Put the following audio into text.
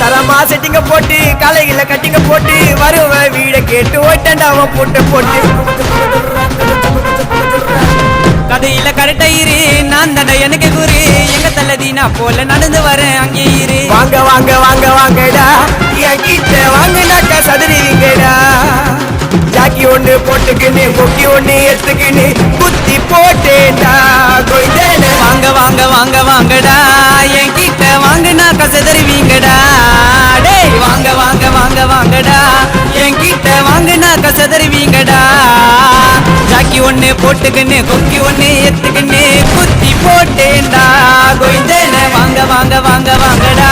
தரமா செட்டிங்க போட்டு காலையில கட்டிங்க போட்டு வருவ வீட கேட்டு ஓட்டண்டாவ போட்டு போட்டு கதையில கரெக்டா இரு நான் தட எனக்கு குரு எங்க தள்ளதீனா போல நடந்து வரேன் அங்கே இரு வாங்க வாங்க வாங்க வாங்கடா என் கிட்ட வாங்கினாக்கா சதுருவீங்கடா ஜாக்கி ஒண்ணு போட்டுக்கின்னு கொக்கி ஒண்ணு எடுத்துக்கின்னு குத்தி போட்டேன்டா கொய்தேன வாங்க வாங்க வாங்க வாங்கடா என் கிட்ட வாங்கினா கசதருவீங்கடா டேய் வாங்க வாங்க வாங்க வாங்கடா என் கிட்ட வாங்கினா கசதருவீங்கடா ஜாக்கி ஒண்ணு போட்டுக்கின்னு கொக்கி ஒண்ணு எடுத்துக்கின்னு குத்தி போட்டேன்டா கொய்தேன வாங்க வாங்க வாங்க வாங்கடா